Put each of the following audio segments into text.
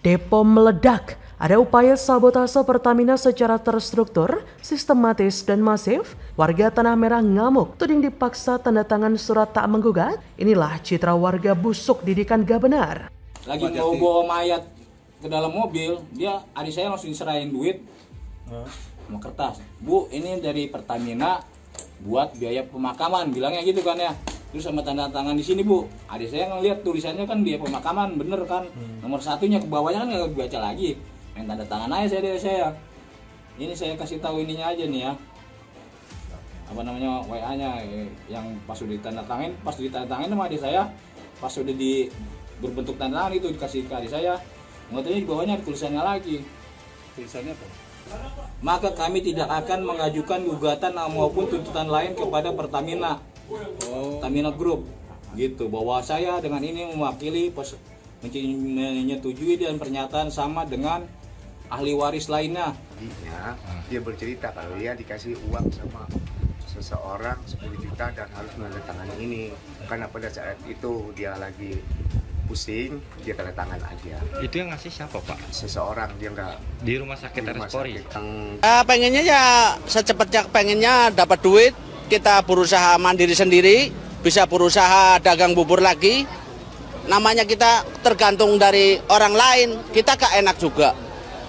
Depo meledak. Ada upaya sabotase Pertamina secara terstruktur, sistematis, dan masif. Warga Tanah Merah ngamuk, tuding dipaksa tanda tangan surat tak menggugat. Inilah citra warga busuk didikan gak benar. Lagi mau bawa mayat ke dalam mobil, adik saya langsung diserahin duit sama kertas. Bu, ini dari Pertamina buat biaya pemakaman, bilangnya gitu kan ya. Terus sama tanda tangan di sini, Bu. Adik saya ngeliat tulisannya kan biaya pemakaman, bener kan? Nomor satunya ke bawahnya kan nggak baca lagi. Main tanda tangan aja saya. Ini saya kasih tahu ininya aja nih ya. Apa namanya WA-nya yang pas udah ditandatangin sama adik saya, pas udah berbentuk tanda tangan itu dikasih ke adik saya. Nggak di bawahnya ada tulisannya lagi. Tulisannya apa? Maka kami tidak akan mengajukan gugatan maupun tuntutan lain kepada Pertamina. Pertamina Group gitu, bahwa saya dengan ini mewakili menyetujui dan pernyataan sama dengan ahli waris lainnya. Dia bercerita kalau dia dikasih uang sama seseorang 10 juta dan harus menandatangani ini, karena pada saat itu dia lagi pusing, dia tanda tangan aja. Itu yang ngasih siapa, Pak? Seseorang, dia nggak di rumah sakit RS Polri. Pengennya ya secepatnya, pengennya dapat duit, kita berusaha mandiri sendiri, bisa berusaha dagang bubur lagi. Namanya kita tergantung dari orang lain, kita gak enak juga.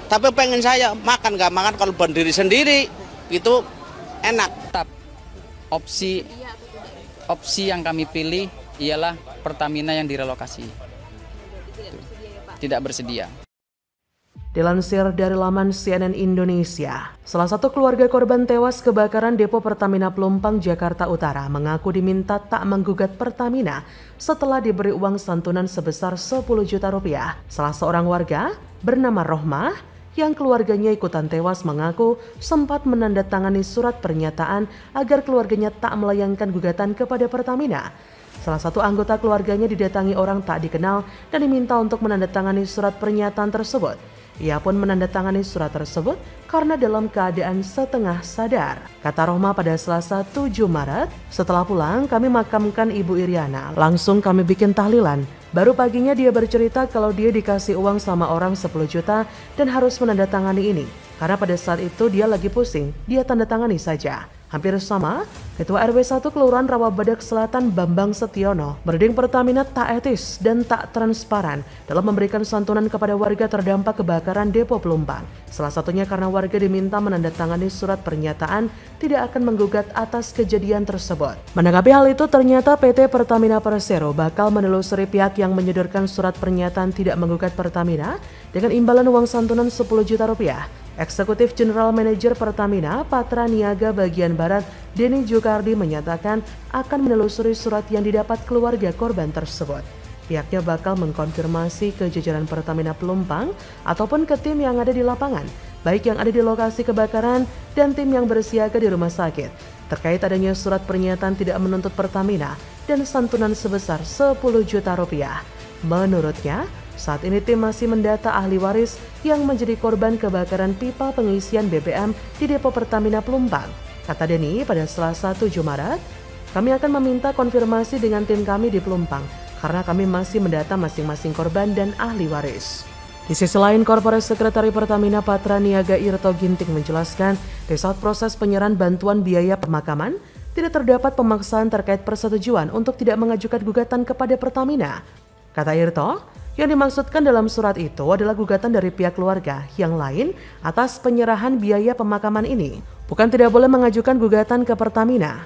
Tapi pengen saya makan gak makan, kalau berdiri sendiri itu enak. Tetap opsi yang kami pilih ialah Pertamina yang direlokasi. Tidak bersedia. Dilansir dari laman CNN Indonesia, salah satu keluarga korban tewas kebakaran depo Pertamina Pelumpang, Jakarta Utara mengaku diminta tak menggugat Pertamina setelah diberi uang santunan sebesar 10 juta rupiah. Salah seorang warga bernama Rohmah yang keluarganya ikutan tewas mengaku sempat menandatangani surat pernyataan agar keluarganya tak melayangkan gugatan kepada Pertamina. Salah satu anggota keluarganya didatangi orang tak dikenal dan diminta untuk menandatangani surat pernyataan tersebut. Ia pun menandatangani surat tersebut karena dalam keadaan setengah sadar. Kata Rohmah pada Selasa 7 Maret, setelah pulang kami makamkan Ibu Iriana. Langsung kami bikin tahlilan. Baru paginya dia bercerita kalau dia dikasih uang sama orang 10 juta dan harus menandatangani ini. Karena pada saat itu dia lagi pusing, dia tandatangani saja. Hampir sama, Ketua RW 1 Kelurahan Rawabadak Selatan Bambang Setiono menuding Pertamina tak etis dan tak transparan dalam memberikan santunan kepada warga terdampak kebakaran depo Pelumpang. Salah satunya karena warga diminta menandatangani surat pernyataan tidak akan menggugat atas kejadian tersebut. Menanggapi hal itu, ternyata PT Pertamina Persero bakal menelusuri pihak yang menyodorkan surat pernyataan tidak menggugat Pertamina dengan imbalan uang santunan 10 juta rupiah. Eksekutif General Manager Pertamina Patra Niaga Bagian Barat Denny Jokardi menyatakan akan menelusuri surat yang didapat keluarga korban tersebut. Pihaknya bakal mengkonfirmasi ke jajaran Pertamina Pelumpang ataupun ke tim yang ada di lapangan, baik yang ada di lokasi kebakaran dan tim yang bersiaga di rumah sakit, terkait adanya surat pernyataan tidak menuntut Pertamina dan santunan sebesar 10 juta rupiah. Menurutnya, saat ini tim masih mendata ahli waris yang menjadi korban kebakaran pipa pengisian BBM di depo Pertamina Pelumpang. Kata Denny pada Selasa 7 Maret, kami akan meminta konfirmasi dengan tim kami di Pelumpang karena kami masih mendata masing-masing korban dan ahli waris. Di sisi lain, Korporat Sekretari Pertamina Patra Niaga Irto Ginting menjelaskan, di saat proses penyerahan bantuan biaya pemakaman, tidak terdapat pemaksaan terkait persetujuan untuk tidak mengajukan gugatan kepada Pertamina. Kata Irto, yang dimaksudkan dalam surat itu adalah gugatan dari pihak keluarga yang lain atas penyerahan biaya pemakaman ini. Bukan tidak boleh mengajukan gugatan ke Pertamina.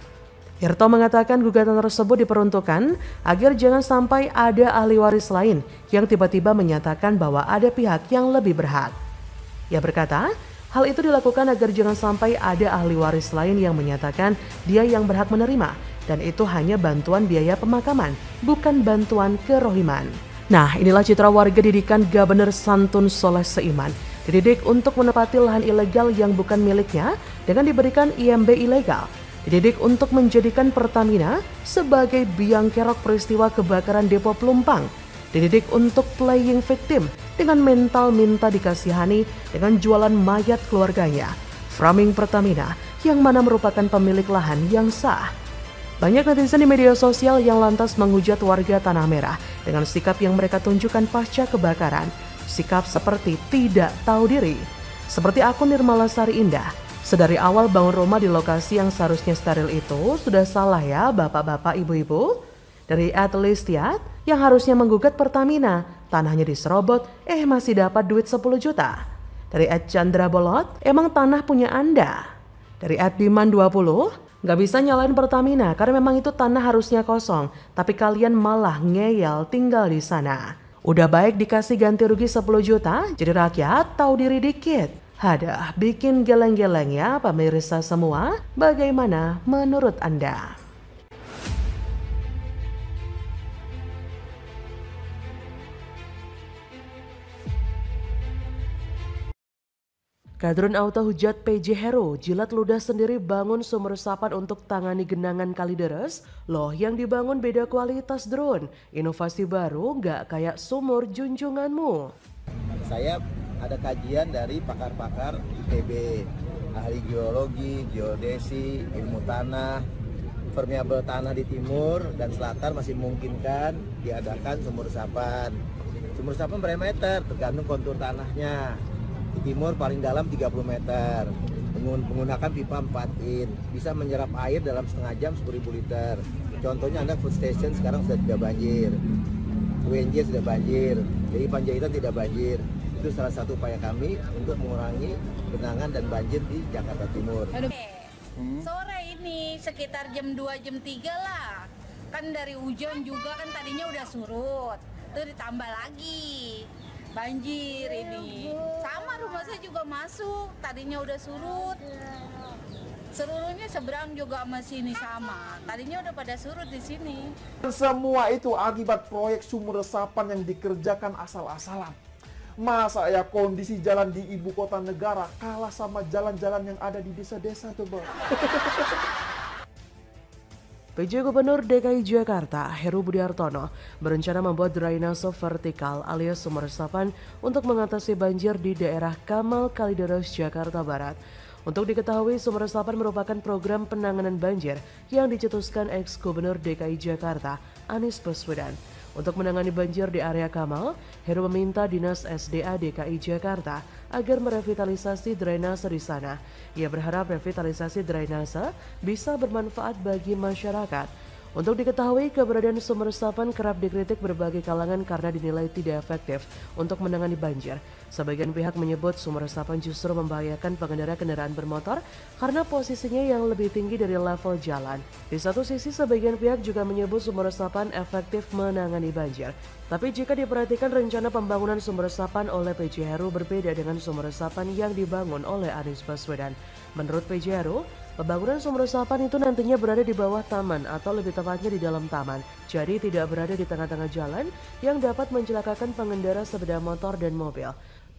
Irto mengatakan gugatan tersebut diperuntukkan agar jangan sampai ada ahli waris lain yang tiba-tiba menyatakan bahwa ada pihak yang lebih berhak. Ia berkata, hal itu dilakukan agar jangan sampai ada ahli waris lain yang menyatakan dia yang berhak menerima, dan itu hanya bantuan biaya pemakaman, bukan bantuan kerohiman. Nah, inilah citra warga didikan gak bener santun soleh seiman. Dididik untuk menepati lahan ilegal yang bukan miliknya dengan diberikan IMB ilegal. Dididik untuk menjadikan Pertamina sebagai biang kerok peristiwa kebakaran depo Pelumpang. Dididik untuk playing victim dengan mental minta dikasihani dengan jualan mayat keluarganya. Framing Pertamina yang mana merupakan pemilik lahan yang sah. Banyak netizen di media sosial yang lantas menghujat warga Tanah Merah dengan sikap yang mereka tunjukkan pasca kebakaran. sikap seperti tidak tahu diri. Seperti akun Nirmalasari Indah, sedari awal bangun rumah di lokasi yang seharusnya steril itu sudah salah ya bapak-bapak ibu-ibu. Dari @listiat yang harusnya menggugat Pertamina, tanahnya diserobot, masih dapat duit 10 juta. Dari @Chandra Bolot, emang tanah punya Anda. Dari @Biman20, nggak bisa nyalain Pertamina karena memang itu tanah harusnya kosong, tapi kalian malah ngeyel tinggal di sana. Udah baik dikasih ganti rugi 10 juta, jadi rakyat tahu diri dikit. Hadah, bikin geleng-geleng ya pemirsa semua. Bagaimana menurut Anda? Kadrun Auto hujat PJ Hero, jilat ludah sendiri bangun sumur resapan untuk tangani genangan Kalideres. Loh, yang dibangun beda kualitas drone. Inovasi baru nggak kayak sumur junjunganmu. Saya ada kajian dari pakar-pakar ITB, ahli geologi, geodesi, ilmu tanah, permeabel tanah di timur dan selatan masih memungkinkan diadakan sumur resapan. Sumur resapan berapa meter? Tergantung kontur tanahnya. Di timur paling dalam 30 meter, menggunakan pipa 4 in, bisa menyerap air dalam setengah jam 10.000 liter. Contohnya Anda food station sekarang sudah tidak banjir, UNJ sudah banjir, jadi Panjaitan tidak banjir. Itu salah satu upaya kami untuk mengurangi genangan dan banjir di Jakarta Timur. Sore ini sekitar jam 2, jam 3 lah, kan dari hujan juga kan tadinya udah surut, tuh ditambah lagi. Banjir ini, sama rumah saya juga masuk, tadinya udah surut, seluruhnya seberang juga sama sini sama, tadinya udah pada surut di sini. Semua itu akibat proyek sumur resapan yang dikerjakan asal-asalan. Masa ya kondisi jalan di ibu kota negara kalah sama jalan-jalan yang ada di desa-desa tuh, Bang. PJ Gubernur DKI Jakarta Heru Budi Hartono berencana membuat drainase vertikal alias sumur resapan untuk mengatasi banjir di daerah Kamal Kalideres, Jakarta Barat. Untuk diketahui, sumur resapan merupakan program penanganan banjir yang dicetuskan ex-Gubernur DKI Jakarta Anies Baswedan. Untuk menangani banjir di area Kamal, Heru meminta Dinas SDA DKI Jakarta agar merevitalisasi drainase di sana. Ia berharap revitalisasi drainase bisa bermanfaat bagi masyarakat. Untuk diketahui, keberadaan sumur resapan kerap dikritik berbagai kalangan karena dinilai tidak efektif untuk menangani banjir. Sebagian pihak menyebut sumur resapan justru membahayakan pengendara kendaraan bermotor karena posisinya yang lebih tinggi dari level jalan. Di satu sisi, sebagian pihak juga menyebut sumur resapan efektif menangani banjir. Tapi jika diperhatikan, rencana pembangunan sumur resapan oleh PJ Heru berbeda dengan sumur resapan yang dibangun oleh Anies Baswedan. Menurut PJ Heru, pembangunan sumur resapan itu nantinya berada di bawah taman atau lebih tepatnya di dalam taman. Jadi tidak berada di tengah-tengah jalan yang dapat mencelakakan pengendara sepeda motor dan mobil.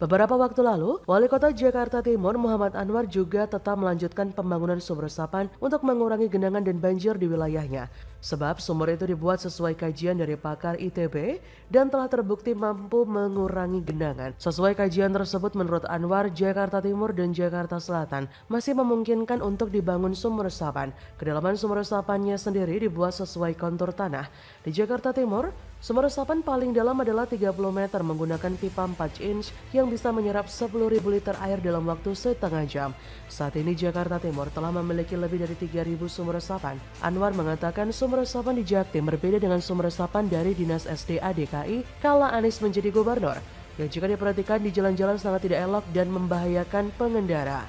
Beberapa waktu lalu, Wali Kota Jakarta Timur Muhammad Anwar juga tetap melanjutkan pembangunan sumur resapan untuk mengurangi genangan dan banjir di wilayahnya. Sebab sumur itu dibuat sesuai kajian dari pakar ITB dan telah terbukti mampu mengurangi genangan. Sesuai kajian tersebut, menurut Anwar, Jakarta Timur dan Jakarta Selatan masih memungkinkan untuk dibangun sumur resapan. Kedalaman sumur resapannya sendiri dibuat sesuai kontur tanah. Di Jakarta Timur, sumur resapan paling dalam adalah 30 meter menggunakan pipa 4 inch yang bisa menyerap 10.000 liter air dalam waktu setengah jam. Saat ini Jakarta Timur telah memiliki lebih dari 3.000 sumur resapan. Anwar mengatakan sumur resapan di Jaktim berbeda dengan sumur resapan dari Dinas SDA DKI kala Anies menjadi gubernur, yang jika diperhatikan di jalan-jalan sangat tidak elok dan membahayakan pengendara.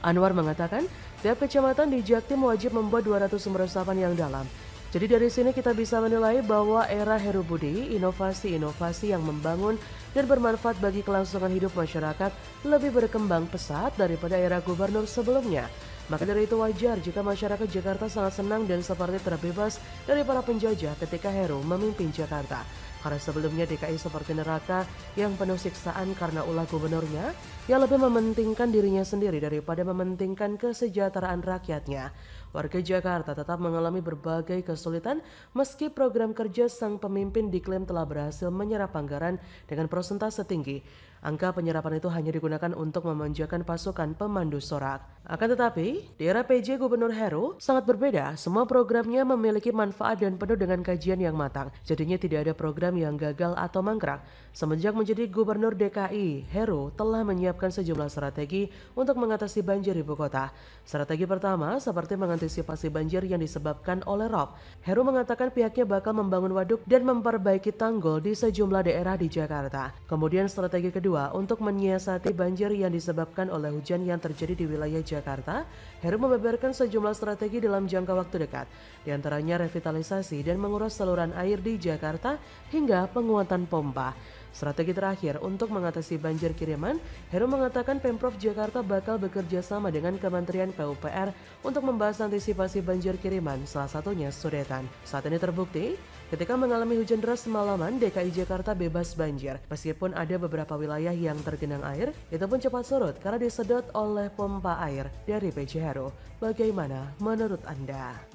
Anwar mengatakan tiap kecamatan di Jaktim wajib membuat 200 sumur resapan yang dalam. Jadi dari sini kita bisa menilai bahwa era Heru Budi, inovasi-inovasi yang membangun dan bermanfaat bagi kelangsungan hidup masyarakat lebih berkembang pesat daripada era gubernur sebelumnya. Maka dari itu wajar jika masyarakat Jakarta sangat senang dan seperti terbebas dari para penjajah ketika Heru memimpin Jakarta. Karena sebelumnya DKI seperti neraka yang penuh siksaan karena ulah gubernurnya yang lebih mementingkan dirinya sendiri daripada mementingkan kesejahteraan rakyatnya. warga Jakarta tetap mengalami berbagai kesulitan meski program kerja sang pemimpin diklaim telah berhasil menyerap anggaran dengan persentase tinggi. Angka penyerapan itu hanya digunakan untuk memanjakan pasukan pemandu sorak. Akan tetapi, di era PJ Gubernur Heru sangat berbeda. Semua programnya memiliki manfaat dan penuh dengan kajian yang matang. Jadinya tidak ada program yang gagal atau mangkrak. Semenjak menjadi Gubernur DKI, Heru telah menyiapkan sejumlah strategi untuk mengatasi banjir ibu kota. Strategi pertama seperti mengantisipasi banjir yang disebabkan oleh rob. Heru mengatakan pihaknya bakal membangun waduk dan memperbaiki tanggul di sejumlah daerah di Jakarta. Kemudian strategi kedua, untuk menyiasati banjir yang disebabkan oleh hujan yang terjadi di wilayah Jakarta, Heru membeberkan sejumlah strategi dalam jangka waktu dekat, di antaranya revitalisasi dan menguras saluran air di Jakarta hingga penguatan pompa. Strategi terakhir untuk mengatasi banjir kiriman, Heru mengatakan Pemprov Jakarta bakal bekerja sama dengan Kementerian PUPR untuk membahas antisipasi banjir kiriman, salah satunya Sudetan. Saat ini terbukti, ketika mengalami hujan deras semalaman, DKI Jakarta bebas banjir. Meskipun ada beberapa wilayah yang tergenang air, itu pun cepat surut karena disedot oleh pompa air dari PJ Heru. Bagaimana menurut Anda?